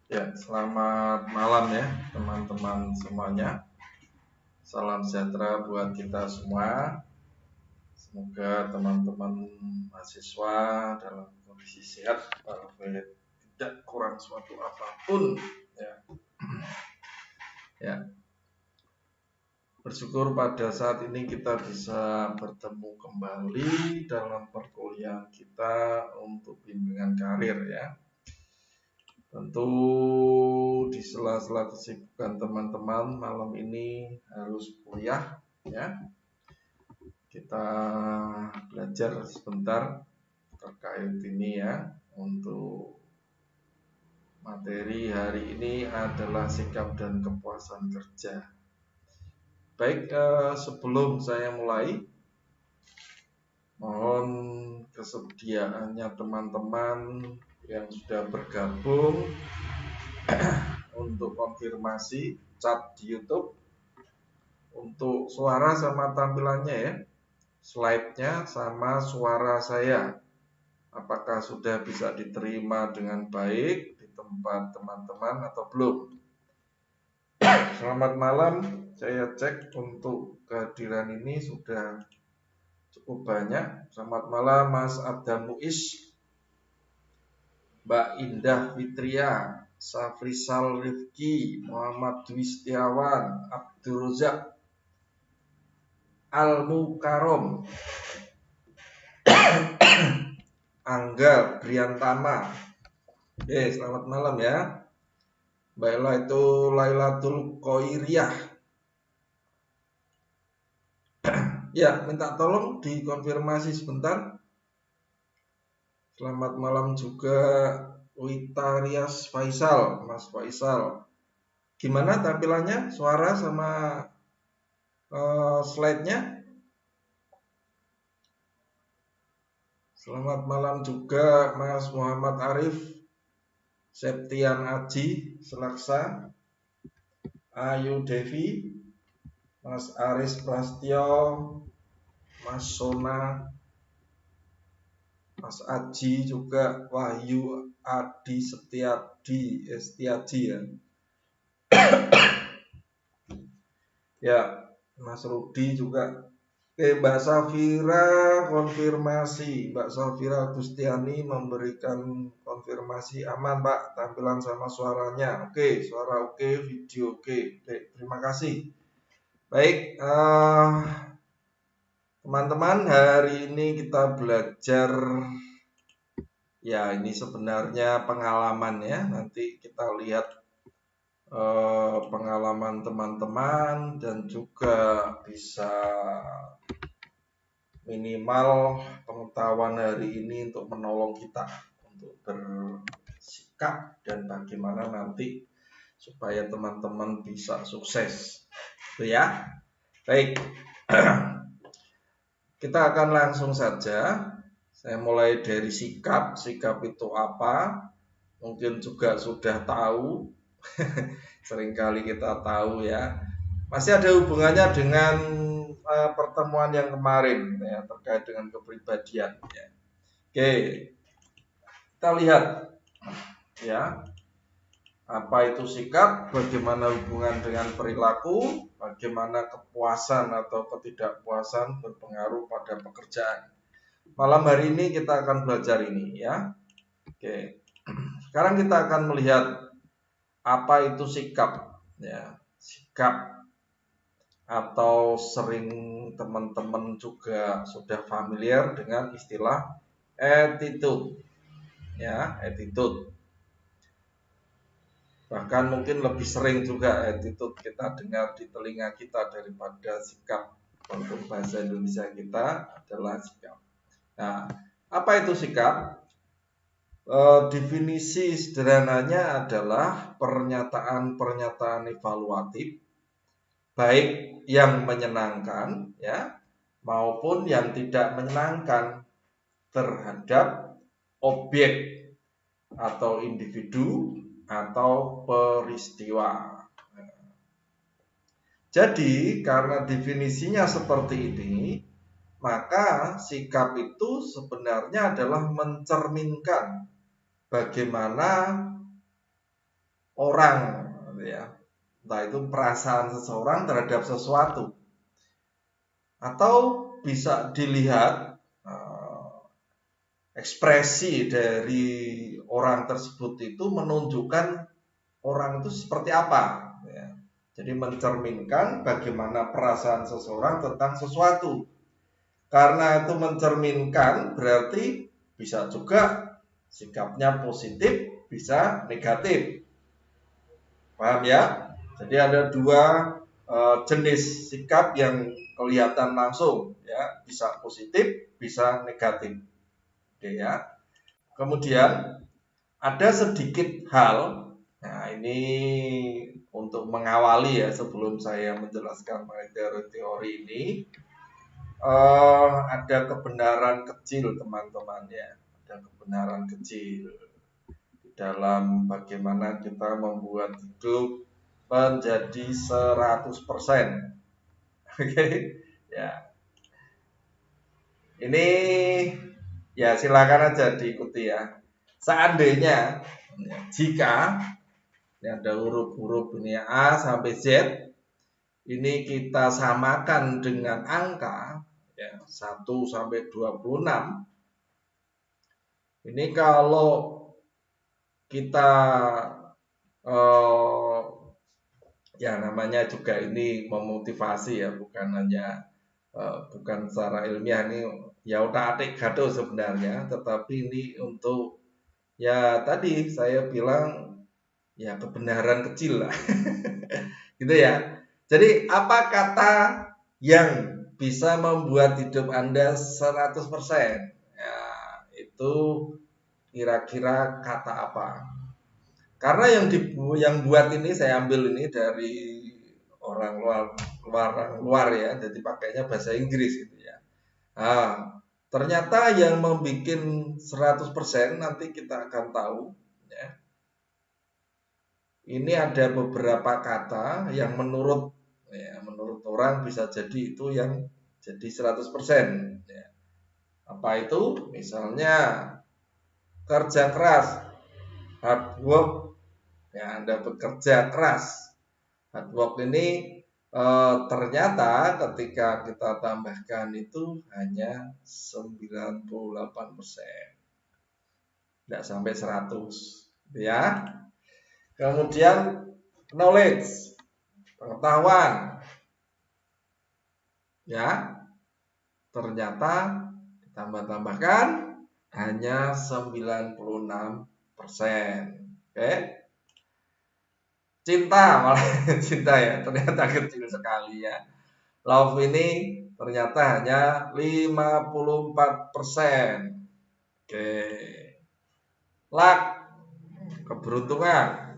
Ya, selamat malam ya teman-teman semuanya. Salam sejahtera buat kita semua. Semoga teman-teman mahasiswa dalam kondisi sehat walafiat, tidak kurang suatu apapun. Ya, ya. Bersyukur pada saat ini kita bisa bertemu kembali dalam perkuliahan kita untuk bimbingan karir ya. Tentu di sela-sela kesibukan teman-teman malam ini harus kuliah ya. Kita belajar sebentar terkait ini ya. Untuk materi hari ini adalah sikap dan kepuasan kerja. Baik, sebelum saya mulai, mohon kesediaannya teman-teman yang sudah bergabung untuk konfirmasi chat di YouTube untuk suara sama tampilannya ya, slide-nya sama suara saya, apakah sudah bisa diterima dengan baik di tempat teman-teman atau belum. Selamat malam, saya cek untuk kehadiran ini sudah cukup banyak. Selamat malam Mas Adam Muiz, Mbak Indah Fitria, Safrisal Rifki, Muhammad Dwi Setiawan, Abdul Razak Al Mukarom, Angga Briantama. Oke, selamat malam ya. Mbak Ella itu Lailatul Qoiriyah. Ya, minta tolong dikonfirmasi sebentar. Selamat malam juga Witarias Faisal, Mas Faisal. Gimana tampilannya, suara sama slide-nya? Selamat malam juga Mas Muhammad Arif, Septian Aji, Selaksa, Ayu Devi, Mas Aris Prastio, Mas Sona, Mas Aji juga, Wahyu Adi Setiaji ya. Ya, Mas Rudi juga. Oke, Mbak Safira konfirmasi. Mbak Safira Agustiani memberikan konfirmasi aman Pak, tampilan sama suaranya. Oke, suara oke, video oke. Oke, terima kasih. Baik, teman-teman, hari ini kita belajar. Ya, ini sebenarnya pengalaman ya. Nanti kita lihat pengalaman teman-teman dan juga bisa minimal pengetahuan hari ini untuk menolong kita untuk bersikap dan bagaimana nanti supaya teman-teman bisa sukses. Itu ya. Baik. Kita akan langsung saja. Saya mulai dari sikap. Sikap itu apa? Mungkin juga sudah tahu. Seringkali kita tahu ya. Masih ada hubungannya dengan pertemuan yang kemarin ya, terkait dengan kepribadian ya. Oke, kita lihat ya, apa itu sikap, bagaimana hubungan dengan perilaku, bagaimana kepuasan atau ketidakpuasan berpengaruh pada pekerjaan. Malam hari ini kita akan belajar ini ya. Oke, sekarang kita akan melihat apa itu sikap ya. Sikap atau sering teman-teman juga sudah familiar dengan istilah attitude ya, attitude. Bahkan mungkin lebih sering juga attitude kita dengar di telinga kita daripada sikap. Untuk bahasa Indonesia kita adalah sikap. Nah, apa itu sikap? Definisi sederhananya adalah pernyataan-pernyataan evaluatif, baik yang menyenangkan ya maupun yang tidak menyenangkan terhadap objek atau individu atau peristiwa. Jadi karena definisinya seperti ini, maka sikap itu sebenarnya adalah mencerminkan bagaimana orang, ya, entah itu perasaan seseorang terhadap sesuatu, atau bisa dilihat ekspresi dari orang tersebut itu menunjukkan orang itu seperti apa, ya. Jadi mencerminkan bagaimana perasaan seseorang tentang sesuatu. Karena itu mencerminkan berarti bisa juga sikapnya positif, bisa negatif. Paham ya? Jadi ada dua jenis sikap yang kelihatan langsung, ya, bisa positif, bisa negatif. Oke ya. Kemudian ada sedikit hal, nah ini untuk mengawali ya sebelum saya menjelaskan mengenai teori ini, ada kebenaran kecil teman-teman ya, ada kebenaran kecil di dalam bagaimana kita membuat hidup menjadi 100%. Oke, ya. Ini ya silakan aja diikuti ya. Seandainya jika ini ada huruf-huruf ini A sampai Z, ini kita samakan dengan angka ya 1 sampai 26. Ini kalau kita ya namanya juga ini memotivasi ya, bukan hanya bukan secara ilmiah, ini ya otak-atik gaduh sebenarnya, tetapi ini untuk ya tadi saya bilang ya kebenaran kecil lah. Gitu ya. Jadi apa kata yang bisa membuat hidup Anda 100%? Ya, itu kira-kira kata apa? Karena yang buat ini saya ambil ini dari orang luar ya, jadi pakainya bahasa Inggris gitu ya. Nah, ternyata yang membuat 100% nanti kita akan tahu ya. Ini ada beberapa kata yang menurut orang bisa jadi itu yang jadi 100% ya. Apa itu? Misalnya kerja keras, hard work. Ya, Anda bekerja keras. Hard work ini ternyata ketika kita tambahkan itu hanya 98%. Tidak sampai 100, ya. Kemudian knowledge, pengetahuan. Ya, ternyata ditambah-tambahkan hanya 96%. Oke. Cinta, malah cinta ya, ternyata kecil sekali ya. Love ini ternyata hanya 54%. Oke. Luck, keberuntungan,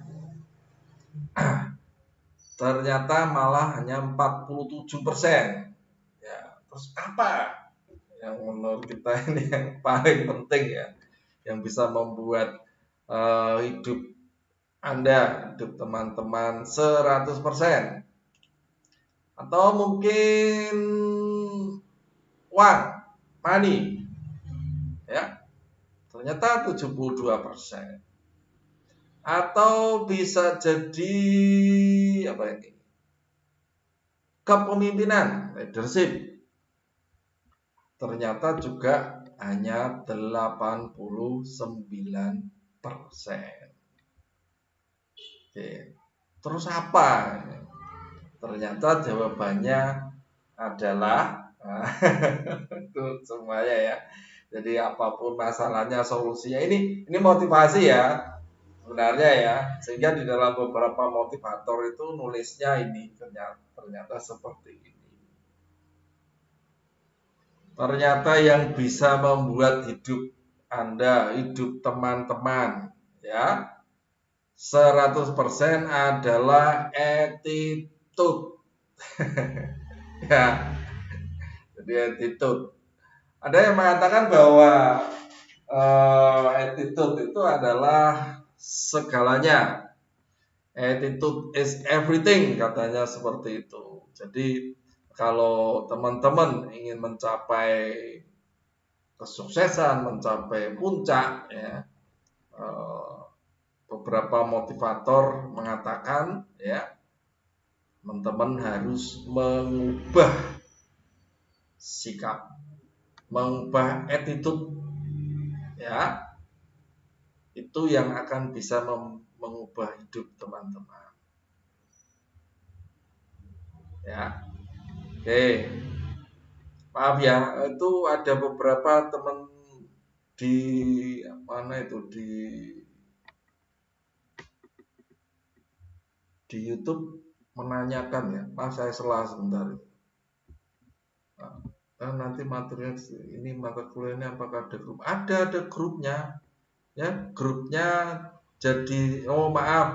ternyata malah hanya 47%. Ya, terus apa yang menurut kita ini yang paling penting ya, yang bisa membuat hidup Anda, hidup teman-teman 100%? Atau mungkin uang, money, ya, ternyata 72%. Atau bisa jadi apa ini? Kepemimpinan, leadership. Ternyata juga hanya 89%. Oke. Terus apa? Ternyata jawabannya adalah itu semuanya ya. Jadi apapun masalahnya, solusinya ini motivasi ya sebenarnya ya. Sehingga di dalam beberapa motivator itu nulisnya ini ternyata seperti ini. Ternyata yang bisa membuat hidup Anda, hidup teman-teman ya 100% adalah attitude. Ya, jadi attitude. Ada yang mengatakan bahwa attitude itu adalah segalanya. Attitude is everything, katanya seperti itu. Jadi kalau teman-teman ingin mencapai kesuksesan, mencapai puncak ya, beberapa motivator mengatakan ya, teman-teman harus mengubah sikap, mengubah attitude ya. Itu yang akan bisa mengubah hidup teman-teman. Ya. Oke. Maaf ya, itu ada beberapa teman di mana itu di YouTube menanyakan ya. Maaf saya salah sebentar. Nanti materinya ini mata kuliahnya apakah ada grup? Ada grupnya. Ya, grupnya jadi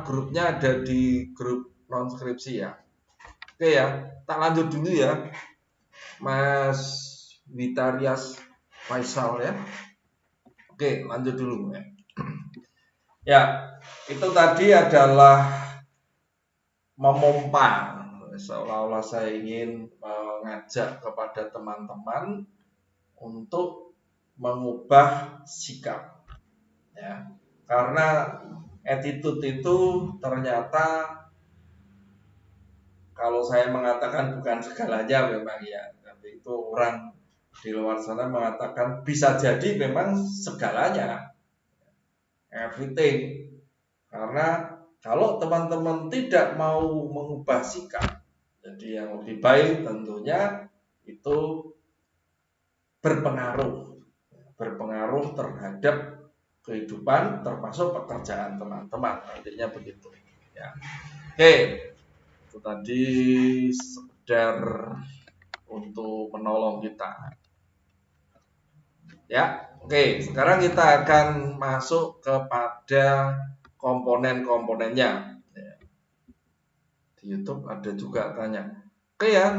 grupnya ada di grup non skripsi ya. Oke ya, tak lanjut dulu ya, Mas Vitarias Faisal ya. Oke, lanjut dulu ya. Ya, itu tadi adalah memompa, seolah-olah saya ingin mengajak kepada teman-teman untuk mengubah sikap ya. Karena attitude itu ternyata kalau saya mengatakan bukan segalanya memang ya, tapi itu orang di luar sana mengatakan bisa jadi memang segalanya, everything. Karena kalau teman-teman tidak mau mengubah sikap, jadi yang lebih baik tentunya itu berpengaruh terhadap kehidupan, termasuk pekerjaan teman-teman, artinya begitu ya. Oke, itu tadi sekedar untuk menolong kita ya. Oke, sekarang kita akan masuk kepada komponen-komponennya. Di YouTube ada juga tanya. Oke ya,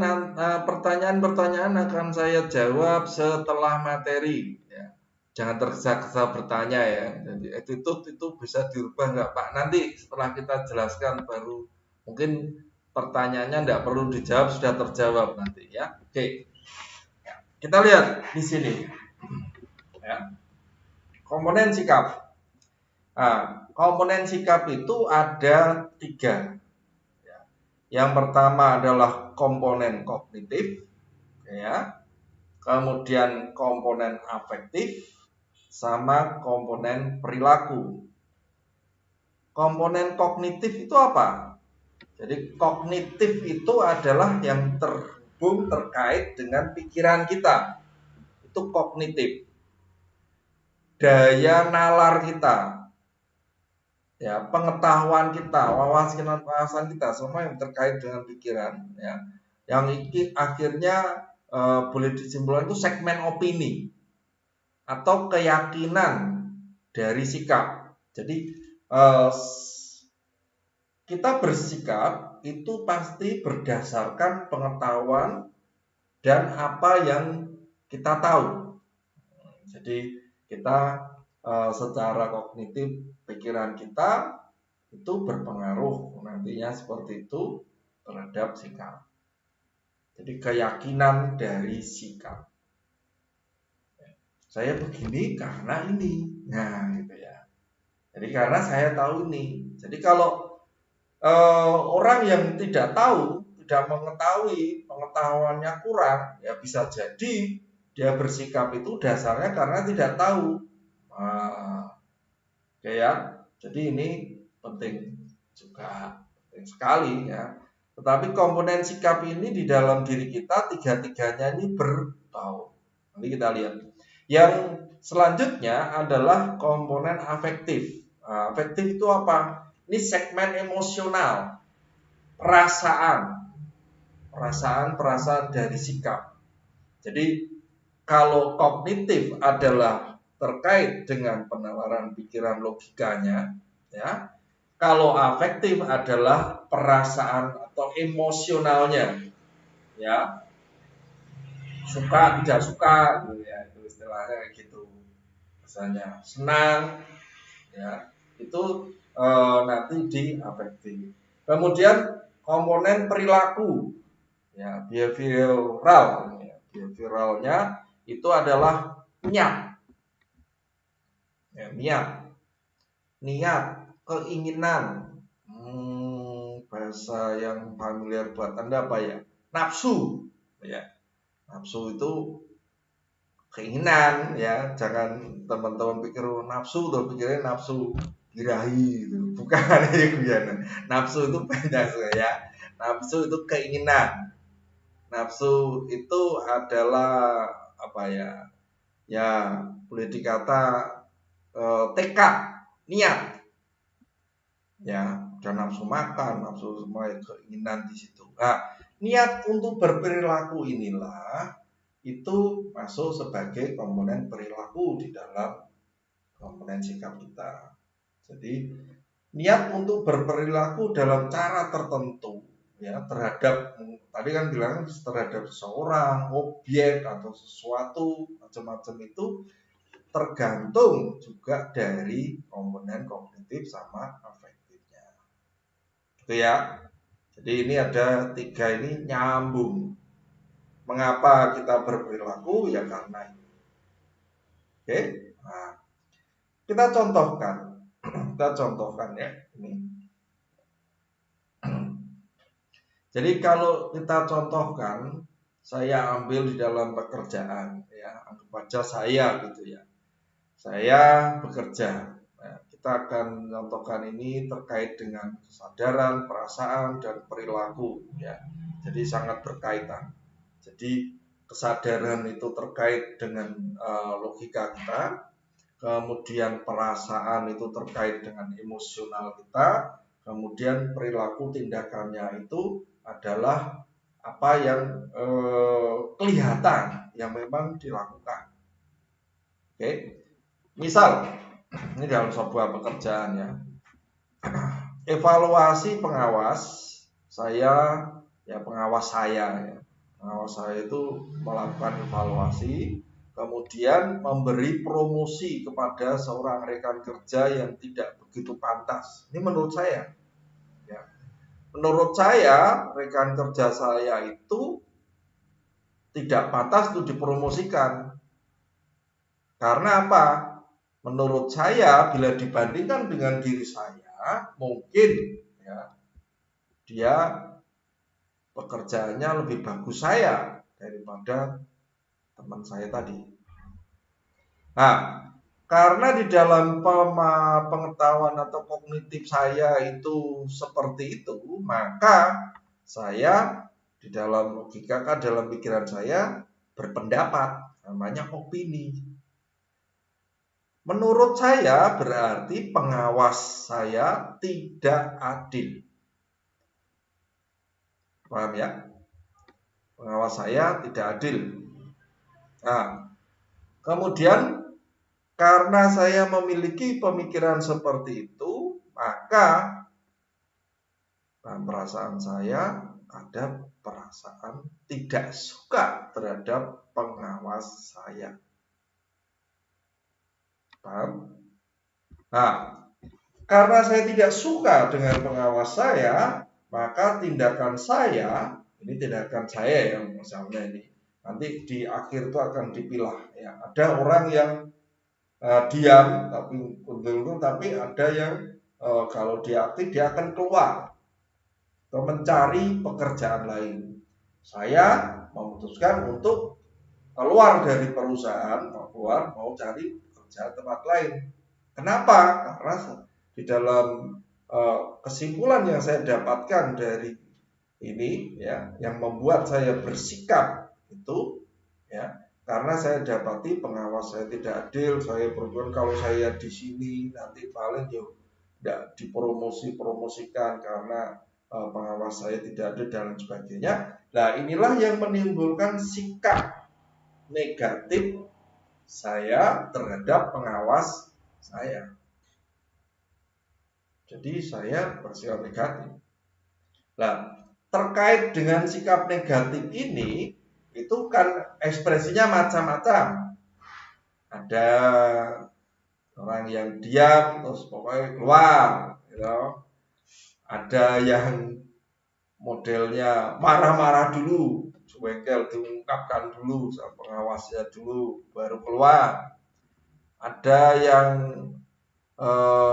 pertanyaan-pertanyaan akan saya jawab setelah materi ya. Jangan tergesa-gesa bertanya ya. Jadi attitude itu bisa dirubah nggak Pak? Nanti setelah kita jelaskan baru mungkin pertanyaannya nggak perlu dijawab, sudah terjawab nanti ya. Oke, kita lihat di sini ya. Komponen sikap. Nah, komponen sikap itu ada 3. Yang pertama adalah komponen kognitif ya. Kemudian komponen afektif sama komponen perilaku. Komponen kognitif itu apa? Jadi kognitif itu adalah yang terhubung terkait dengan pikiran kita. Itu kognitif. Daya nalar kita. Ya, pengetahuan kita, wawasan kita semua yang terkait dengan pikiran ya. Yang ini akhirnya boleh disimpulkan itu segmen opini atau keyakinan dari sikap. Jadi kita bersikap itu pasti berdasarkan pengetahuan dan apa yang kita tahu. Jadi kita secara kognitif pikiran kita itu berpengaruh nantinya seperti itu terhadap sikap. Jadi keyakinan dari sikap. Saya begini karena ini. Nah, gitu ya. Jadi karena saya tahu ini. Jadi kalau orang yang tidak tahu, tidak mengetahui, pengetahuannya kurang, ya bisa jadi dia bersikap itu dasarnya karena tidak tahu. Oke ya, jadi ini penting juga, penting sekali ya. Tetapi komponen sikap ini di dalam diri kita tiga-tiganya ini berbau. Nanti kita lihat. Yang selanjutnya adalah komponen afektif. Afektif itu apa? Ini segmen emosional, perasaan dari sikap. Jadi kalau kognitif adalah terkait dengan penalaran pikiran logikanya, ya. Kalau afektif adalah perasaan atau emosionalnya, ya. Suka tidak suka, gitu ya, itu istilahnya kayak gitu. Misalnya senang, ya, itu nanti di afektif. Kemudian komponen perilaku, ya, behavioral, ya, behavioralnya itu adalah niat, ya, niat, keinginan. Bahasa yang familiar buat Anda apa ya? Nafsu, ya. Nafsu itu keinginan, ya. Jangan teman-teman pikir nafsu, tuh pikirnya nafsu birahi gitu. Bukan ya, nafsu itu banyak ya. Nafsu itu keinginan. Nafsu itu adalah apa ya? Ya, boleh dikata tekad, niat. Ya, dan nafsu makan, nafsu semua keinginan di situ. Nah, niat untuk berperilaku inilah itu masuk sebagai komponen perilaku di dalam komponen sikap kita. Jadi niat untuk berperilaku dalam cara tertentu ya terhadap tadi kan bilang terhadap seseorang, objek atau sesuatu macam-macam itu tergantung juga dari komponen kognitif sama afektifnya. Gitu ya. Jadi ini ada 3 ini nyambung. Mengapa kita berperilaku? Ya karena ini. Oke. Nah, kita contohkan. Kita contohkan ya ini. Jadi kalau kita contohkan, saya ambil di dalam pekerjaan ya, anggap aja saya gitu ya. Saya bekerja. Nah, kita akan mencontohkan ini terkait dengan kesadaran, perasaan, dan perilaku ya. Jadi sangat berkaitan. Jadi kesadaran itu terkait dengan logika kita, kemudian perasaan itu terkait dengan emosional kita, kemudian perilaku tindakannya itu adalah apa yang kelihatan yang memang dilakukan. Oke, misal ini dalam sebuah pekerjaan ya, evaluasi pengawas saya ya, pengawas saya itu melakukan evaluasi, kemudian memberi promosi kepada seorang rekan kerja yang tidak begitu pantas. Ini menurut saya ya. Menurut saya rekan kerja saya itu tidak pantas untuk dipromosikan. Karena apa? Menurut saya bila dibandingkan dengan diri saya, mungkin ya dia pekerjaannya lebih bagus saya daripada teman saya tadi. Nah, karena di dalam pengetahuan atau kognitif saya itu seperti itu, maka saya di dalam logika, dalam pikiran saya berpendapat, namanya opini. Menurut saya berarti pengawas saya tidak adil. Paham ya? Pengawas saya tidak adil. Nah, kemudian karena saya memiliki pemikiran seperti itu, maka dalam perasaan saya ada perasaan tidak suka terhadap pengawas saya. Paham? Nah, karena saya tidak suka dengan pengawas saya, maka tindakan saya, ini tindakan saya yang misalnya ini, nanti di akhir itu akan dipilah ya. Ada orang yang diam tapi untung, tapi ada yang kalau dia aktif dia akan keluar atau mencari pekerjaan lain. Saya memutuskan untuk keluar dari perusahaan, mau cari pekerjaan tempat lain. Kenapa? Karena di dalam kesimpulan yang saya dapatkan dari ini ya, yang membuat saya bersikap itu ya, karena saya dapati pengawas saya tidak adil. Saya berpikir kalau saya di sini nanti paling tidak dipromosikan karena pengawas saya tidak adil dan sebagainya. Nah, inilah yang menimbulkan sikap negatif saya terhadap pengawas saya. Jadi saya bersikap negatif. Nah, terkait dengan sikap negatif ini, itu kan ekspresinya macam-macam. Ada orang yang diam, terus pokoknya keluar, gitu. Ada yang modelnya marah-marah dulu, bengkel diungkapkan dulu sama pengawasnya dulu, baru keluar. Ada yang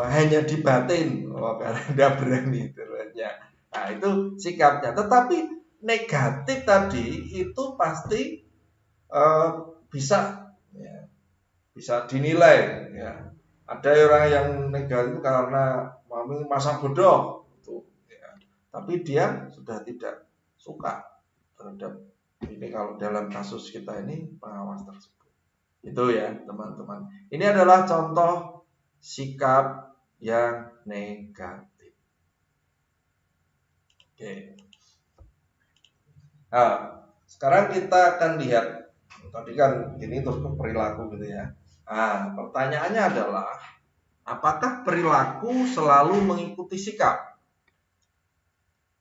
hanya di batin, karena tidak berani terusnya. Nah itu sikapnya. Tetapi negatif tadi itu pasti bisa ya, bisa dinilai ya. Ada orang yang negatif karena masa bodoh itu ya. Tapi dia sudah tidak suka terhadap ini kalau dalam kasus kita ini pengawas tersebut. Itu ya teman-teman. Ini adalah contoh sikap yang negatif. Oke. Nah, sekarang kita akan lihat. Tadi kan ini terus ke perilaku gitu ya. Nah, pertanyaannya adalah apakah perilaku selalu mengikuti sikap?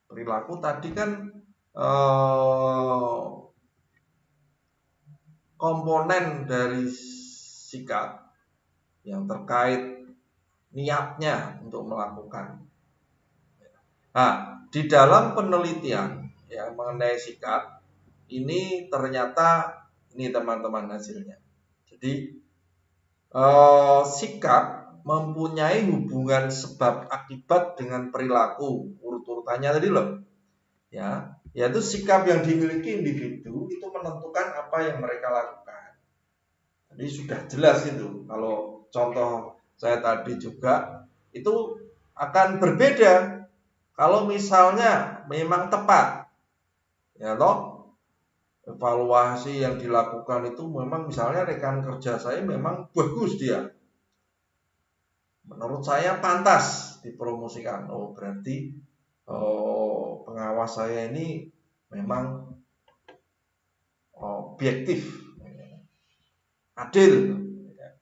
Perilaku tadi kan komponen dari sikap yang terkait niatnya untuk melakukan. Nah, di dalam penelitian yang mengenai sikap ini ternyata ini teman-teman hasilnya. Jadi sikap mempunyai hubungan sebab akibat dengan perilaku urut-urutannya tadi loh. Ya, yaitu sikap yang dimiliki individu itu menentukan apa yang mereka lakukan. Jadi sudah jelas itu. Kalau contoh saya tadi juga itu akan berbeda kalau misalnya memang tepat. Ya toh, evaluasi yang dilakukan itu memang misalnya rekan kerja saya memang bagus dia. Menurut saya pantas dipromosikan. Oh, berarti pengawas saya ini memang objektif, adil,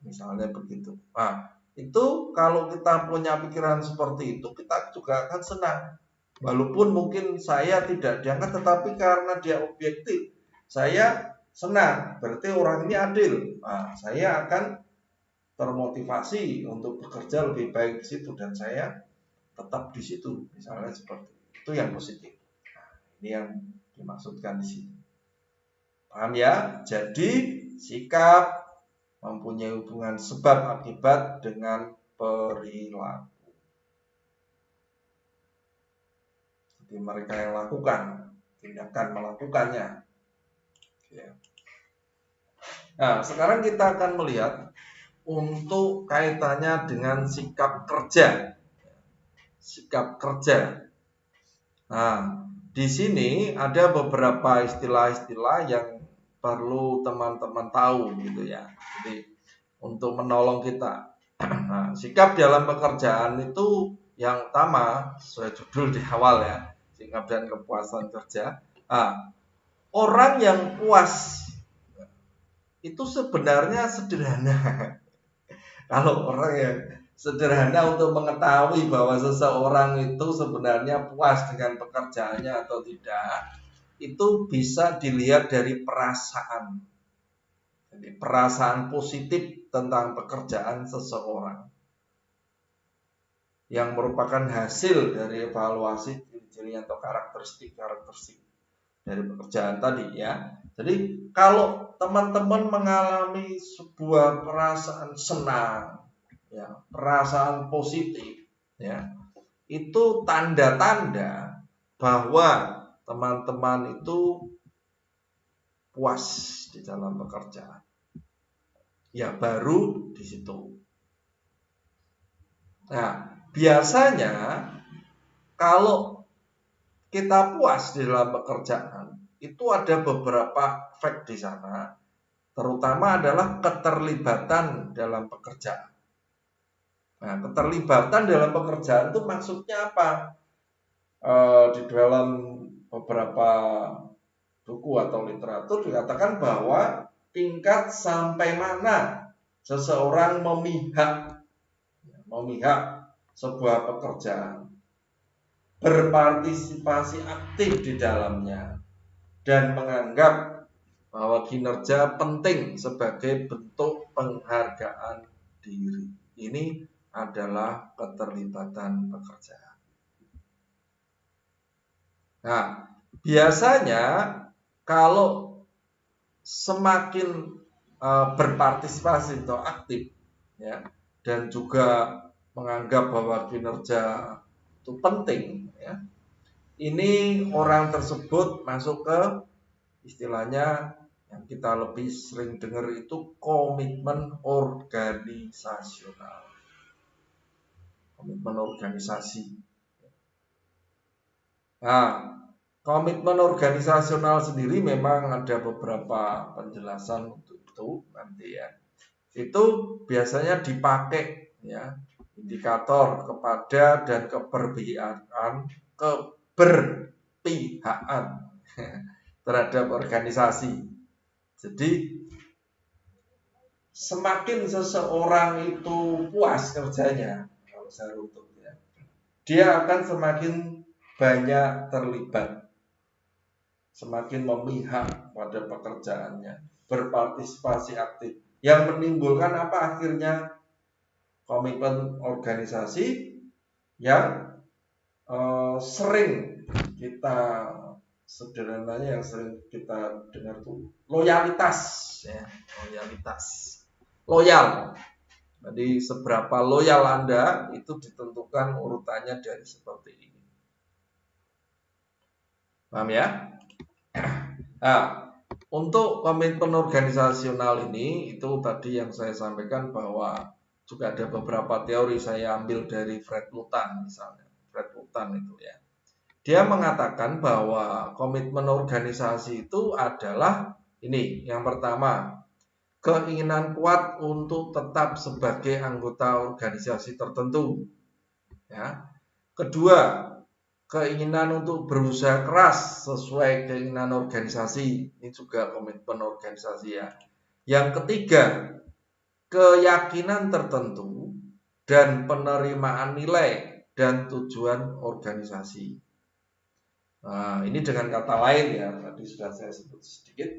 misalnya begitu. Nah, itu kalau kita punya pikiran seperti itu, kita juga akan senang. Walaupun mungkin saya tidak diangkat, tetapi karena dia objektif, saya senang. Berarti orang ini adil. Nah, saya akan termotivasi untuk bekerja lebih baik di situ dan saya tetap di situ. Misalnya seperti itu yang positif. Nah, ini yang dimaksudkan di sini. Paham ya? Jadi sikap mempunyai hubungan sebab akibat dengan perilaku. Jadi mereka yang lakukan, tindakan melakukannya. Ya. Nah, sekarang kita akan melihat untuk kaitannya dengan sikap kerja. Sikap kerja. Nah, di sini ada beberapa istilah-istilah yang perlu teman-teman tahu gitu ya. Jadi untuk menolong kita. Nah, sikap dalam pekerjaan itu yang utama sesuai judul di awal ya, sikap dan kepuasan kerja. Nah, orang yang puas itu sebenarnya sederhana. Kalau orang yang sederhana untuk mengetahui bahwa seseorang itu sebenarnya puas dengan pekerjaannya atau tidak, itu bisa dilihat dari perasaan. Jadi perasaan positif tentang pekerjaan seseorang yang merupakan hasil dari evaluasi ciri-ciri atau karakteristik dari pekerjaan tadi ya. Jadi kalau teman-teman mengalami sebuah perasaan senang, ya, perasaan positif, ya, itu tanda-tanda bahwa teman-teman itu puas di dalam pekerjaan. Ya baru di situ. Nah, biasanya kalau kita puas di dalam pekerjaan, itu ada beberapa efek di sana, terutama adalah keterlibatan dalam pekerjaan. Nah, keterlibatan dalam pekerjaan itu maksudnya apa? Di dalam beberapa buku atau literatur dikatakan bahwa tingkat sampai mana seseorang memihak sebuah pekerjaan, berpartisipasi aktif di dalamnya, dan menganggap bahwa kinerja penting sebagai bentuk penghargaan diri. Ini adalah keterlibatan pekerjaan. Nah, biasanya kalau semakin berpartisipasi atau aktif, ya, dan juga menganggap bahwa kinerja itu penting, ya, ini orang tersebut masuk ke istilahnya yang kita lebih sering dengar itu komitmen organisasional. Komitmen organisasi. Nah, komitmen organisasional sendiri memang ada beberapa penjelasan untuk itu nanti, ya. Itu biasanya dipakai, ya, indikator kepada dan keberpihakan terhadap organisasi. Jadi semakin seseorang itu puas kerjanya, kalau saya runtut, ya, dia akan semakin banyak terlibat, semakin memihak pada pekerjaannya, berpartisipasi aktif, yang menimbulkan apa akhirnya? Komitmen organisasi yang sering kita, sederhananya yang sering kita dengar tuh loyalitas, ya, loyal. Jadi seberapa loyal Anda itu ditentukan urutannya dari seperti ini. Paham, ya? Nah, untuk komitmen organisasional ini, itu tadi yang saya sampaikan bahwa juga ada beberapa teori saya ambil dari Fred Lutan misalnya. Fred Lutan itu, ya. Dia mengatakan bahwa komitmen organisasi itu adalah ini. Yang pertama, keinginan kuat untuk tetap sebagai anggota organisasi tertentu. Ya. Kedua, keinginan untuk berusaha keras sesuai keinginan organisasi. Ini juga komitmen organisasi, ya. Yang ketiga, keyakinan tertentu dan penerimaan nilai dan tujuan organisasi. Nah, ini dengan kata lain, ya, tadi sudah saya sebut sedikit.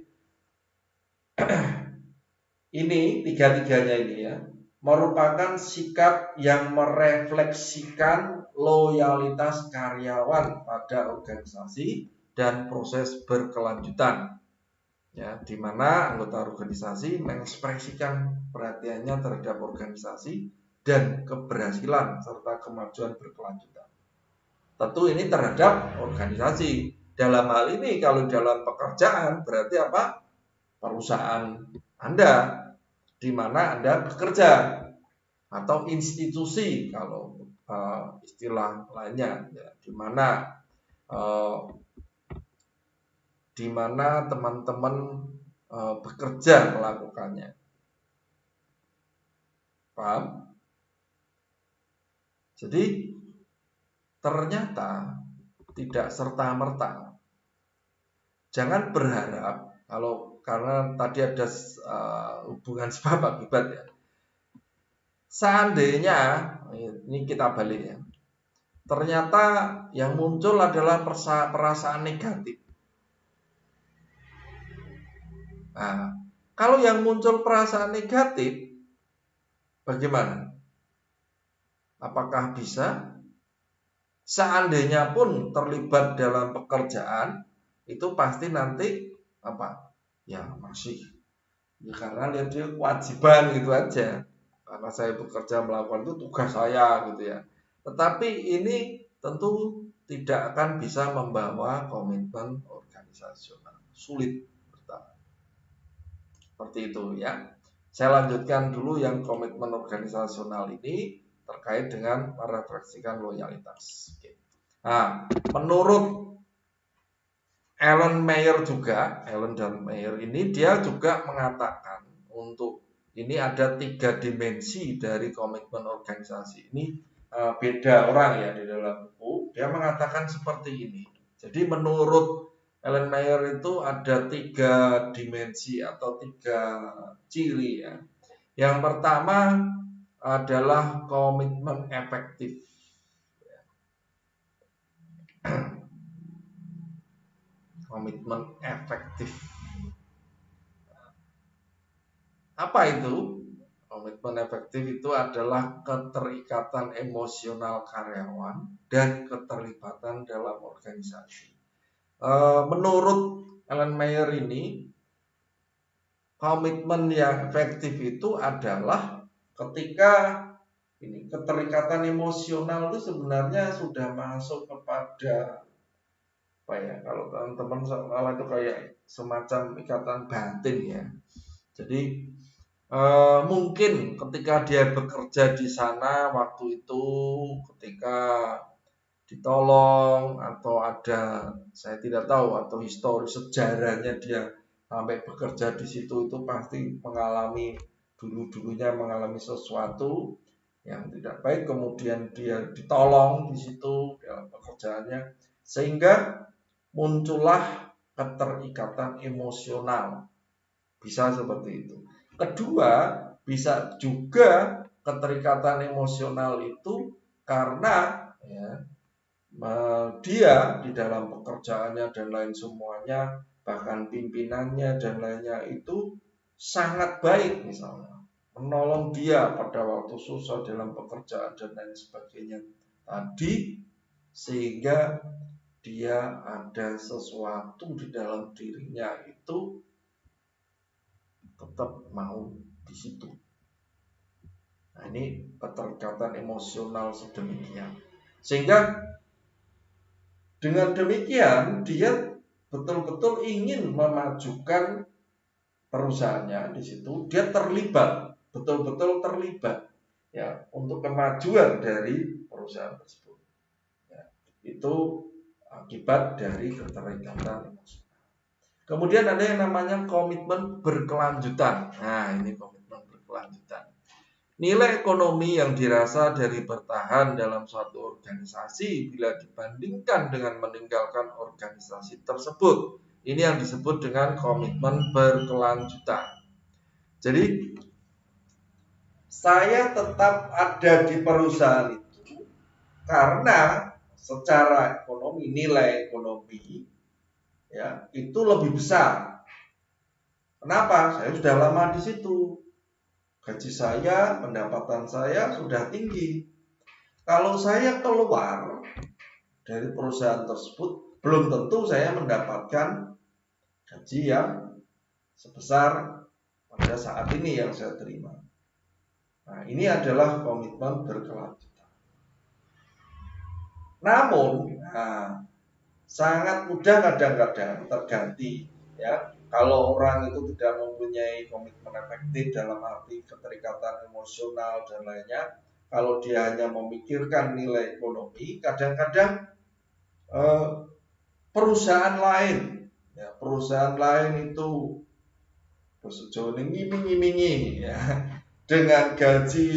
Ini tiga-tiganya ini, ya, merupakan sikap yang merefleksikan loyalitas karyawan pada organisasi dan proses berkelanjutan, ya, di mana anggota organisasi mengekspresikan perhatiannya terhadap organisasi dan keberhasilan serta kemajuan berkelanjutan. Tentu ini terhadap organisasi. Dalam hal ini kalau dalam pekerjaan berarti apa? Perusahaan Anda, di mana Anda bekerja, atau institusi kalau istilah lainnya, ya, di mana teman-teman bekerja melakukannya. Paham? Jadi ternyata tidak serta-merta. Jangan berharap karena tadi ada hubungan sebab akibat, ya. Seandainya ini kita balik, ya. Ternyata yang muncul adalah perasaan negatif. Nah, kalau yang muncul perasaan negatif, bagaimana? Apakah bisa? Seandainya pun terlibat dalam pekerjaan, itu pasti nanti apa? Ya masih, ya, karena lihat dia kewajiban gitu aja. Karena saya bekerja melakukan itu tugas saya gitu, ya. Tetapi ini tentu tidak akan bisa membawa komitmen organisasional. Sulit bertahan. Seperti itu, ya. Saya lanjutkan dulu yang komitmen organisasional ini terkait dengan merefleksikan loyalitas. Oke. Nah, menurut Alan dan Mayer ini dia juga mengatakan untuk ini ada 3 dimensi dari komitmen organisasi. Ini beda orang, ya, di dalam buku. Dia mengatakan seperti ini. Jadi menurut Alan Mayer itu ada 3 dimensi atau 3 ciri, ya. Yang pertama adalah komitmen efektif. Komitmen efektif. Apa itu? Komitmen efektif itu adalah keterikatan emosional karyawan dan keterlibatan dalam organisasi. Menurut Alan Mayer ini, komitmen yang efektif itu adalah ketika ini keterikatan emosional itu sebenarnya sudah masuk kepada apa ya, kalau teman-teman malah itu kayak semacam ikatan batin ya. Jadi mungkin ketika dia bekerja di sana waktu itu, ketika ditolong atau ada, saya tidak tahu, atau histori sejarahnya dia sampai bekerja di situ, itu pasti mengalami dulunya mengalami sesuatu yang tidak baik, kemudian dia ditolong di situ dalam pekerjaannya, sehingga muncullah keterikatan emosional. Bisa seperti itu. Kedua, bisa juga keterikatan emosional itu karena ya, dia di dalam pekerjaannya dan lain semuanya, bahkan pimpinannya dan lainnya itu sangat baik, misalnya menolong dia pada waktu susah dalam pekerjaan dan lain sebagainya tadi, sehingga dia ada sesuatu di dalam dirinya itu tetap mau di situ. Nah, ini keterikatan emosional sedemikian, sehingga dengan demikian dia betul-betul ingin memajukan perusahaannya di situ. Dia terlibat, betul-betul terlibat ya untuk kemajuan dari perusahaan tersebut. Ya, itu akibat dari keterikatan emosional. Kemudian ada yang namanya komitmen berkelanjutan. Nah, ini komitmen berkelanjutan. Nilai ekonomi yang dirasa dari bertahan dalam suatu organisasi bila dibandingkan dengan meninggalkan organisasi tersebut. Ini yang disebut dengan komitmen berkelanjutan. Jadi, saya tetap ada di perusahaan itu karena secara ekonomi, nilai ekonomi ya, itu lebih besar. Kenapa? Saya sudah lama di situ. Gaji saya, pendapatan saya sudah tinggi. Kalau saya keluar dari perusahaan tersebut, belum tentu saya mendapatkan gaji yang sebesar pada saat ini yang saya terima. Nah, ini adalah komitmen berkelanjutan. Namun, sangat mudah kadang-kadang terganti ya. Kalau orang itu tidak mempunyai komitmen efektif dalam arti keterikatan emosional dan lainnya, kalau dia hanya memikirkan nilai ekonomi, kadang-kadang perusahaan lain itu sejauh ini ngiming-ngimingi ya, dengan gaji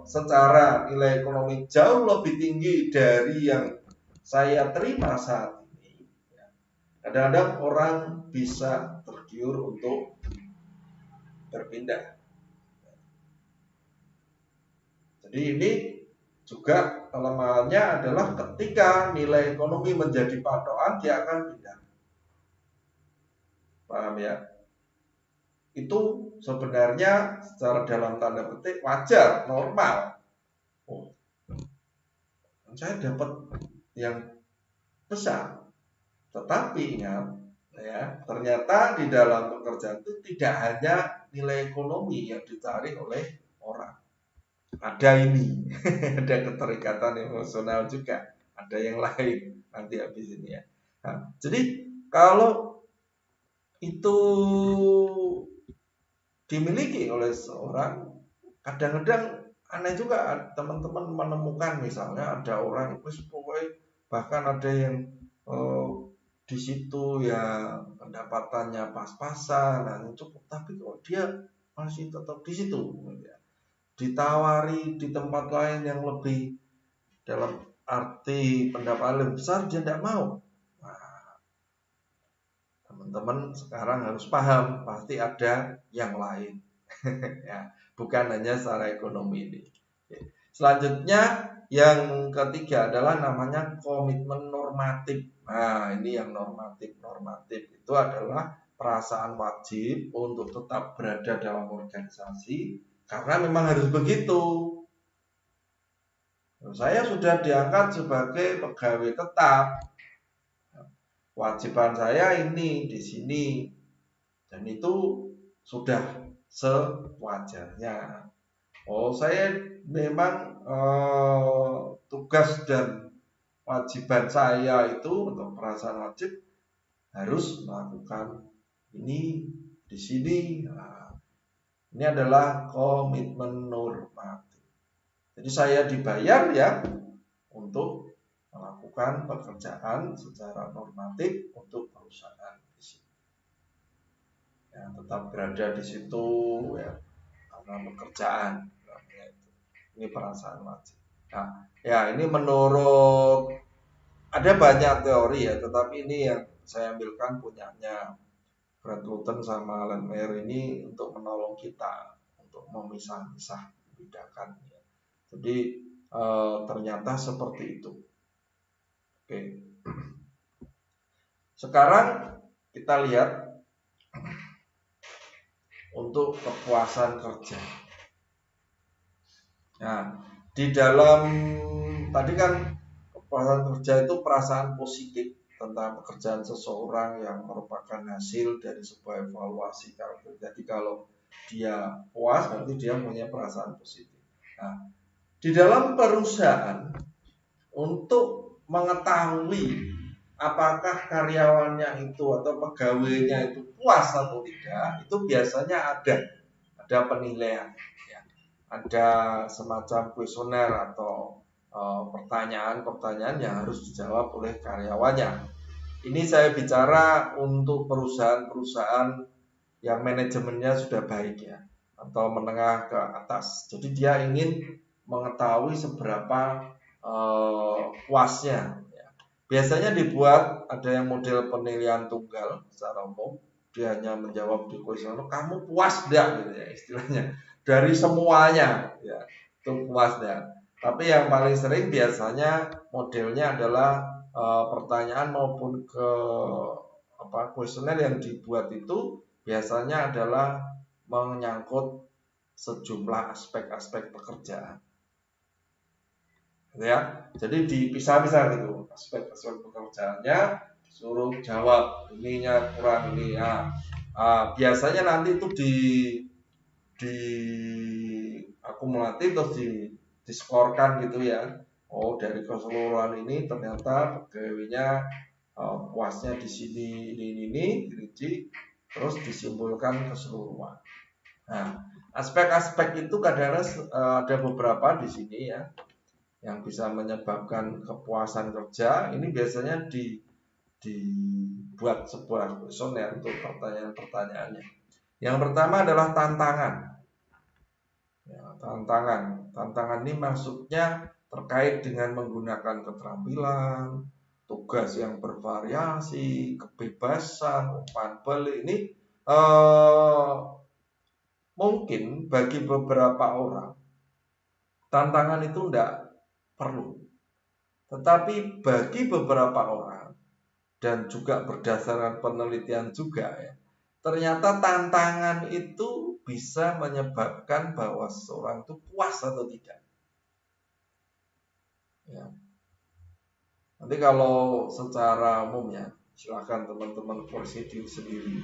secara nilai ekonomi jauh lebih tinggi dari yang saya terima saat ini. Kadang-kadang orang bisa tergiur untuk berpindah. Jadi ini juga kelemahannya adalah ketika nilai ekonomi menjadi patokan, dia akan pindah. Paham ya? Itu sebenarnya secara dalam tanda petik wajar, normal. Oh, saya dapat yang besar. Tetapi ingat ya, ternyata di dalam pekerjaan itu tidak hanya nilai ekonomi yang ditarik oleh orang. Ada ini, ada keterikatan emosional juga, ada yang lain nanti habis ini ya. Nah, jadi kalau itu dimiliki oleh seorang, kadang-kadang aneh juga teman-teman menemukan misalnya ada orang bahkan ada yang di situ ya pendapatannya pas-pasan, nah, cukup, tapi kok dia masih tetap di situ ya. Ditawari di tempat lain yang lebih dalam arti pendapatan lebih besar, dia tidak mau. Nah, teman-teman sekarang harus paham, pasti ada yang lain ya, bukan hanya secara ekonomi ini. Selanjutnya yang ketiga adalah namanya komitmen normatif. Nah, ini yang normatif. Normatif itu adalah perasaan wajib untuk tetap berada dalam organisasi karena memang harus begitu. Saya sudah diangkat sebagai pegawai tetap. Kewajiban saya ini di sini, dan itu sudah sewajarnya. Oh, saya memang tugas dan wajiban saya itu untuk perasaan wajib harus melakukan ini di sini. Nah, ini adalah komitmen normatif. Jadi saya dibayar ya untuk melakukan pekerjaan secara normatif untuk perusahaan di sini. Ya, tetap berada di situ ya karena pekerjaan. Ini perasaan wajib. Nah, ya ini menurut ada banyak teori ya, tetapi ini yang saya ambilkan punyanya Brad Luton sama Alan Mayer ini untuk menolong kita untuk memisah-misah, membedakan. Ya. Jadi ternyata seperti itu. Oke. Sekarang kita lihat untuk kepuasan kerja. Nah, di dalam tadi kan kepuasan kerja itu perasaan positif tentang pekerjaan seseorang yang merupakan hasil dari sebuah evaluasi karakter. Jadi kalau dia puas berarti dia punya perasaan positif. Nah, di dalam perusahaan untuk mengetahui apakah karyawannya itu atau pegawainya itu puas atau tidak, itu biasanya ada penilaian, ya. Ada semacam kuesioner atau pertanyaan-pertanyaan yang harus dijawab oleh karyawannya. Ini saya bicara untuk perusahaan-perusahaan yang manajemennya sudah baik ya, atau menengah ke atas. Jadi dia ingin mengetahui seberapa puasnya. Ya. Biasanya dibuat ada yang model penilaian tunggal secara umum. Dia hanya menjawab di kuesioner, kamu puas enggak gitu ya istilahnya. Dari semuanya ya, itu puas enggak. Tapi yang paling sering biasanya modelnya adalah pertanyaan maupun ke kuesioner yang dibuat itu biasanya adalah menyangkut sejumlah aspek-aspek pekerjaan. Ya, jadi dipisah-pisah gitu aspek-aspek pekerjaannya, suruh jawab ininya kurang ini ya. Biasanya nanti itu di akumulatif terus diskorkan gitu ya. Oh, dari keseluruhan ini ternyata pegawainya puasnya di sini ini dirinci terus disimpulkan keseluruhan. Nah, aspek-aspek itu kadang-kadang ada beberapa di sini ya yang bisa menyebabkan kepuasan kerja. Ini biasanya dibuat sebuah kuesioner untuk pertanyaan-pertanyaannya. Yang pertama adalah tantangan. Ya, tantangan ini maksudnya terkait dengan menggunakan keterampilan, tugas yang bervariasi, kebebasan, umpan balik. Ini mungkin bagi beberapa orang tantangan itu tidak perlu. Tetapi bagi beberapa orang dan juga berdasarkan penelitian juga ya, ternyata tantangan itu bisa menyebabkan bahwa seseorang itu puas atau tidak. Ya. Nanti kalau secara umum ya, silakan teman-teman prosedur sendiri.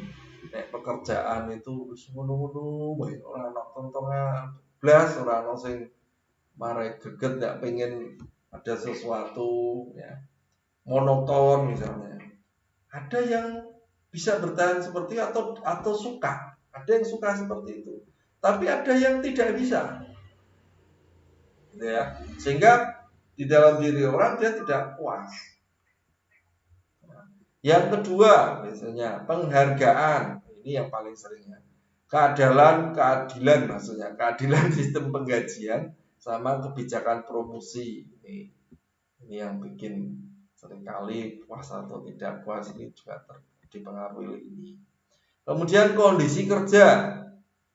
Nek pekerjaan itu ngono-ngono, orang tontonnya blas, orang sing marai greget nggak pengen ada sesuatu ya monoton misalnya. Ada yang bisa bertahan seperti atau suka, ada yang suka seperti itu. Tapi ada yang tidak bisa, gitu ya. Sehingga di dalam diri orang dia tidak puas. Yang kedua biasanya penghargaan, ini yang paling seringnya. Keadilan maksudnya, keadilan sistem penggajian sama kebijakan promosi ini yang bikin seringkali puas atau tidak puas ini juga dipengaruhi oleh ini. Kemudian kondisi kerja,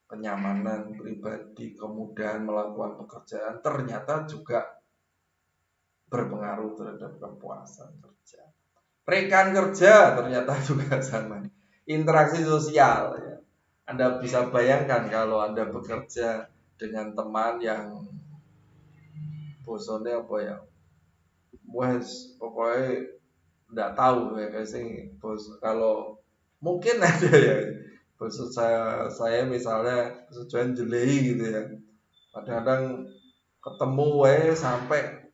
kenyamanan pribadi, kemudahan melakukan pekerjaan ternyata juga berpengaruh terhadap kepuasan kerja. Rekan kerja ternyata juga sama. Interaksi sosial ya. Anda bisa bayangkan kalau Anda bekerja dengan teman yang bosone apa ya, wes pokoknya nggak tahu ya sih bos. Kalau mungkin ada ya bos saya misalnya sesuatu jelei gitu ya, Kadang-kadang ketemu sampai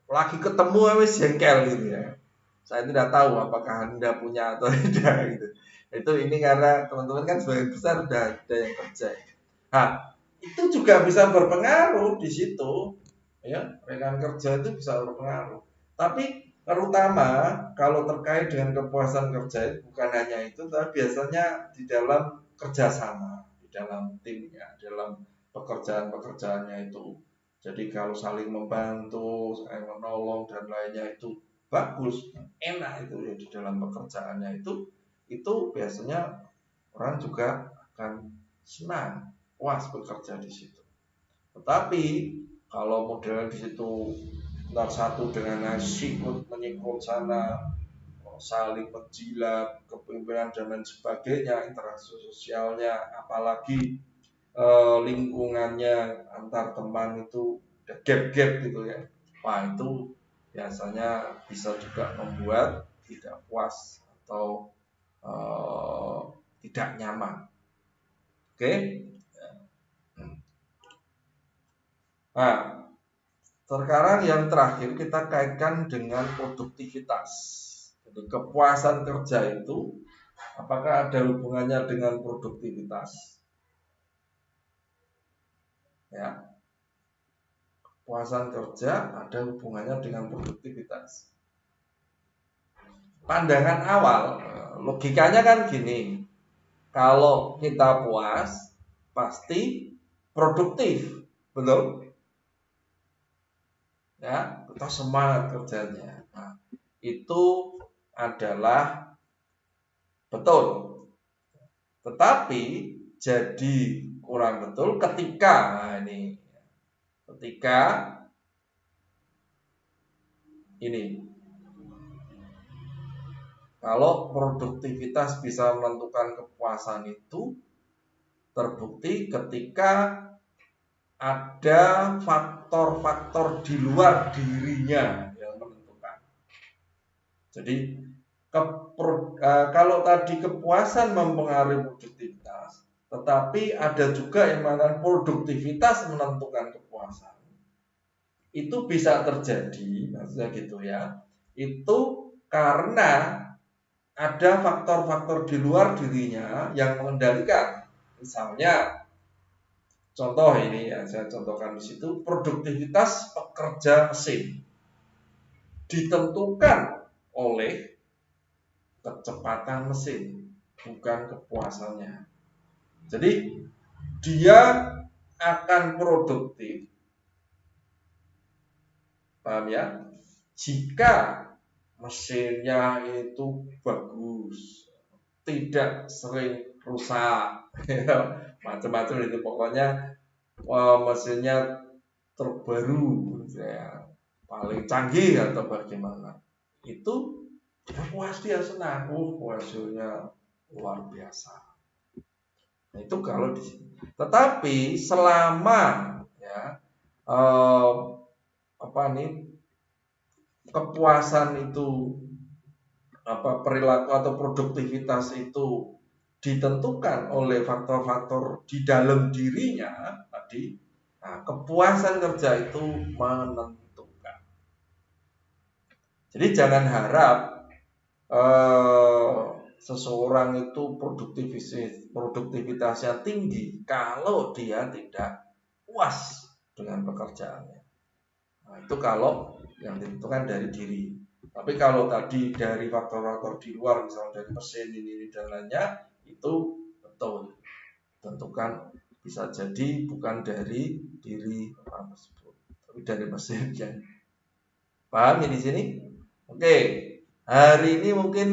lagi ketemu wis jengkel gitu ya. Saya tidak tahu apakah Anda punya atau tidak gitu. Itu ini karena teman-teman kan sebagian besar udah ada yang kerja. Nah, itu juga bisa berpengaruh di situ. Ya, rekan kerja itu bisa berpengaruh. Tapi terutama kalau terkait dengan kepuasan kerja bukan hanya itu, tapi biasanya di dalam kerjasama, di dalam tim ya, dalam pekerjaan-pekerjaannya itu. Jadi kalau saling membantu, saling menolong dan lainnya itu bagus, enak itu ya di dalam pekerjaannya itu biasanya orang juga akan senang, puas bekerja di situ. Tetapi kalau model di situ ntar satu dengan sikut menyikut sana, saling menjilat, kepemimpinan dan lain sebagainya, interaksi sosialnya, apalagi lingkungannya antar teman itu ada gap-gap gitu ya. Wah itu biasanya bisa juga membuat tidak puas atau tidak nyaman. Oke. Nah, sekarang yang terakhir kita kaitkan dengan produktivitas. Jadi kepuasan kerja itu apakah ada hubungannya dengan produktivitas? Ya, kepuasan kerja ada hubungannya dengan produktivitas. Pandangan awal, logikanya kan gini, kalau kita puas pasti produktif, betul? Ya, kita semangat kerjanya. Nah, itu adalah betul. Tetapi jadi kurang betul ketika ini kalau produktivitas bisa menentukan kepuasan itu terbukti ketika ada faktor-faktor di luar dirinya yang menentukan. Jadi kalau tadi kepuasan mempengaruhi produktivitas, tetapi ada juga yang mengatakan produktivitas menentukan kepuasan. Itu bisa terjadi, maksudnya gitu ya. Itu karena ada faktor-faktor di luar dirinya yang mengendalikan. Misalnya, contoh ini ya, saya contohkan di situ, produktivitas pekerja mesin ditentukan oleh kecepatan mesin, bukan kepuasannya. Jadi dia akan produktif, paham ya? Jika mesinnya itu bagus, tidak sering rusak, macam-macam itu pokoknya mesinnya terbaru, ya, paling canggih atau bagaimana. Itu puas dia senang, hasilnya luar biasa. Nah, itu kalau di sini. Tetapi selama ya kepuasan itu perilaku atau produktivitas itu ditentukan oleh faktor-faktor di dalam dirinya tadi, nah, kepuasan kerja itu menentukan. Jadi jangan harap seseorang itu produktivitasnya tinggi kalau dia tidak puas dengan pekerjaannya. Nah, itu kalau yang ditentukan dari diri. Tapi kalau tadi dari faktor-faktor di luar, misalnya dari mesin ini dan lainnya, itu betul tentukan bisa jadi bukan dari diri orang tersebut, tapi dari mesinnya. Paham ya di sini? Oke, hari ini mungkin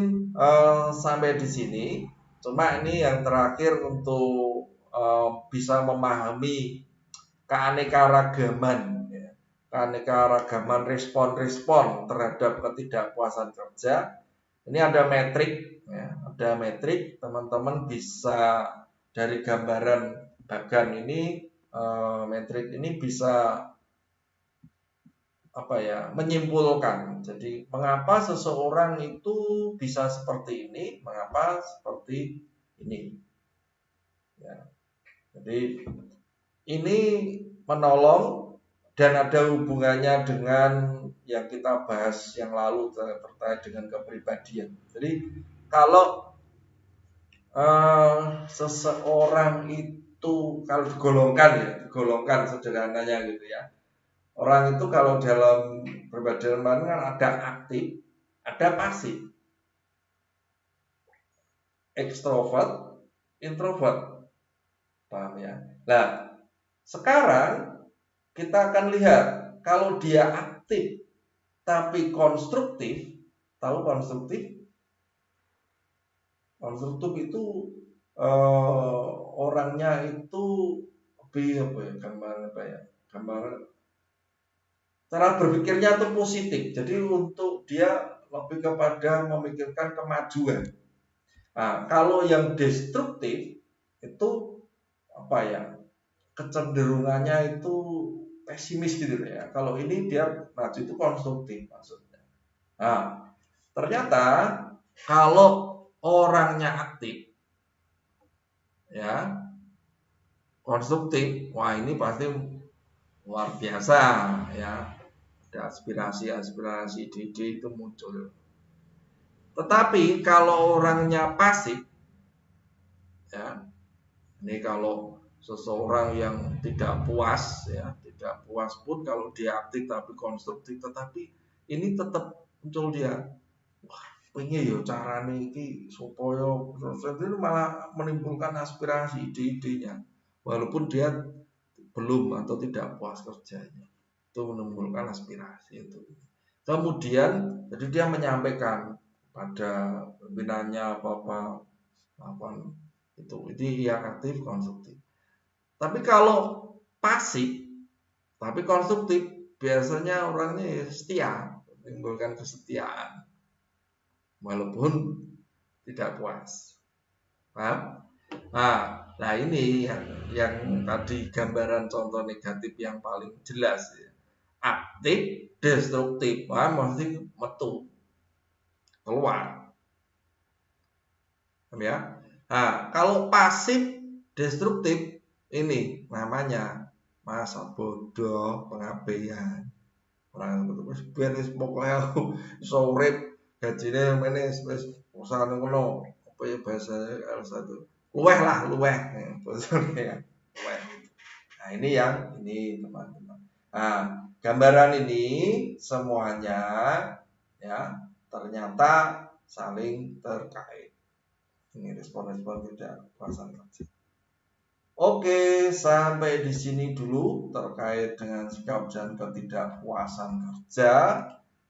sampai di sini. Cuma ini yang terakhir untuk bisa memahami keanekaragaman, ya. Keanekaragaman respon-respon terhadap ketidakpuasan kerja. Ini ada metrik, ya. Ada metrik. Teman-teman bisa dari gambaran bagan ini, metrik ini bisa menyimpulkan. Jadi mengapa seseorang itu bisa seperti ini, mengapa seperti ini. Ya. Jadi ini menolong dan ada hubungannya dengan yang kita bahas yang lalu terkait dengan kepribadian. Jadi kalau seseorang itu kalau digolongkan sederhananya gitu ya. Orang itu kalau dalam perbedaan kan ada aktif, ada pasif, ekstrovert, introvert, paham ya? Nah, sekarang kita akan lihat kalau dia aktif tapi konstruktif, tahu konstruktif? Konstruktif itu orangnya itu lebih apa ya gambaran cara berpikirnya itu positif. Jadi untuk dia lebih kepada memikirkan kemajuan. Nah, kalau yang destruktif itu apa ya? Kecenderungannya itu pesimis gitu ya. Kalau ini dia maju itu konstruktif maksudnya. Nah, ternyata kalau orangnya aktif ya, konstruktif, wah ini pasti luar biasa ya. Ada aspirasi-aspirasi ide itu muncul. Tetapi kalau orangnya pasif ya, ini kalau seseorang yang tidak puas ya, tidak puas pun kalau dia aktif tapi konstruktif, tetapi ini tetap muncul dia, wah pengen ya carane iki supaya itu malah menimbulkan aspirasi ide-idenya walaupun dia belum atau tidak puas kerjanya, itu menimbulkan aspirasi itu. Kemudian jadi dia menyampaikan pada pimpinannya apa itu yang aktif konstruktif. Tapi kalau pasif tapi konstruktif biasanya orangnya ya setia, menimbulkan kesetiaan walaupun tidak puas. Paham? Nah ini yang tadi gambaran contoh negatif yang paling jelas ya. Aktif, destruktif, mesti metu keluar. Ya. Nah, kalau pasif destruktif ini namanya masa bodoh, pengabaian. Orang itu wis pokoknya sore gajine mene wis usahane ngono. Apa ya bahasanya harus satu. Luweh lah, luweh. Bahasanya luweh. Nah, ini teman-teman. Nah, gambaran ini semuanya ya ternyata saling terkait. Ini respon-respon tidak puasan kerja. Oke, sampai di sini dulu terkait dengan sikap dan ketidakpuasan kerja.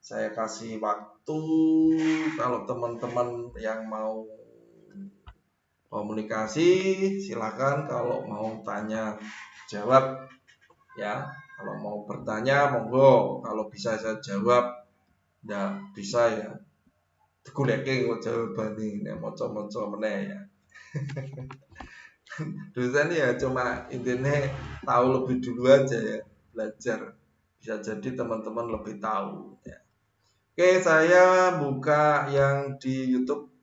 Saya kasih waktu kalau teman-teman yang mau komunikasi silakan, kalau mau tanya jawab ya. Kalau mau bertanya monggo, kalau bisa saya jawab, enggak bisa ya diguleke kok jawabane nek maca-maca meneh ya. Dosen ya cuma intinya tahu lebih dulu aja ya, belajar. Bisa jadi teman-teman lebih tahu ya. Oke, saya buka yang di YouTube,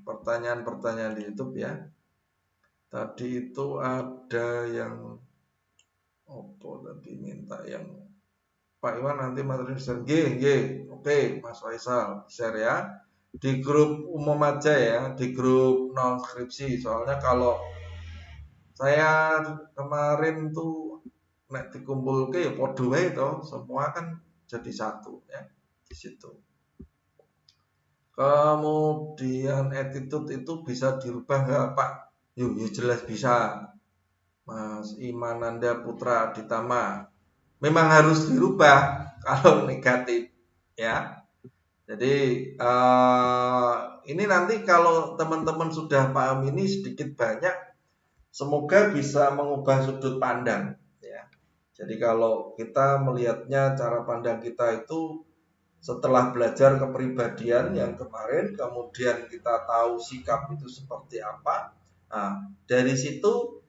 pertanyaan-pertanyaan di YouTube ya. Tadi itu ada yang tadi minta yang Pak Iwan nanti materi share. G. Oke, Mas Faisal share ya. Di grup umum aja ya, di grup non skripsi. Soalnya kalau saya kemarin tuh nek dikumpul ke ya podo wae to, semua kan jadi satu ya di situ. Kemudian attitude itu bisa dirubah nggak Pak? Yuk, jelas bisa. Mas Imananda Putra Ditama. Memang harus dirubah kalau negatif ya. Jadi ini nanti kalau teman-teman sudah paham ini sedikit banyak, semoga bisa mengubah sudut pandang ya. Jadi kalau kita melihatnya cara pandang kita itu setelah belajar kepribadian yang kemarin, kemudian kita tahu sikap itu seperti apa. Nah, dari situ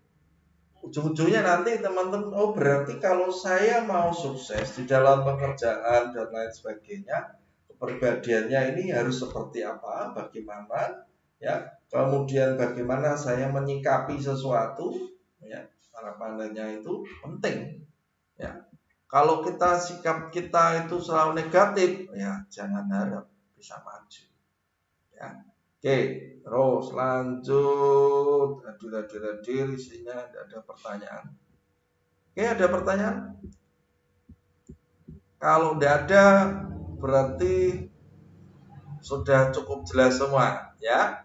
ujung-ujungnya nanti teman-teman, oh berarti kalau saya mau sukses di dalam pekerjaan dan lain sebagainya, kepribadiannya ini harus seperti apa, bagaimana ya, kemudian bagaimana saya menyikapi sesuatu ya. cara pandangnya itu penting ya. Kalau sikap kita itu selalu negatif, ya jangan harap bisa maju ya. Oke, terus lanjut. Hadir isinya ada pertanyaan. Oke, ada pertanyaan? Kalau tidak ada, berarti sudah cukup jelas semua ya.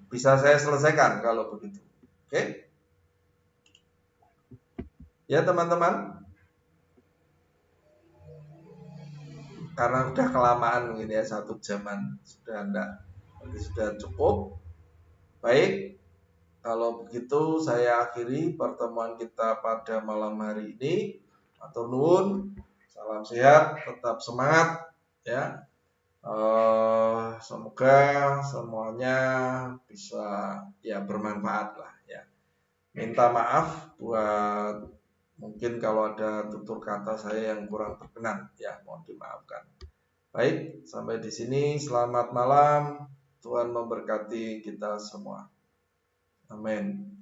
Bisa saya selesaikan kalau begitu. Oke? Ya teman-teman. Karena udah kelamaan mungkin ya, 1 jaman sudah enggak. Jadi sudah cukup. Baik. Kalau begitu saya akhiri pertemuan kita pada malam hari ini. Matur nuwun. Salam sehat, tetap semangat ya. Semoga semuanya bisa ya bermanfaat lah ya. Minta maaf buat mungkin kalau ada tutur kata saya yang kurang berkenan ya, mohon dimaafkan. Baik, sampai di sini. Selamat malam. Tuhan memberkati kita semua. Amin.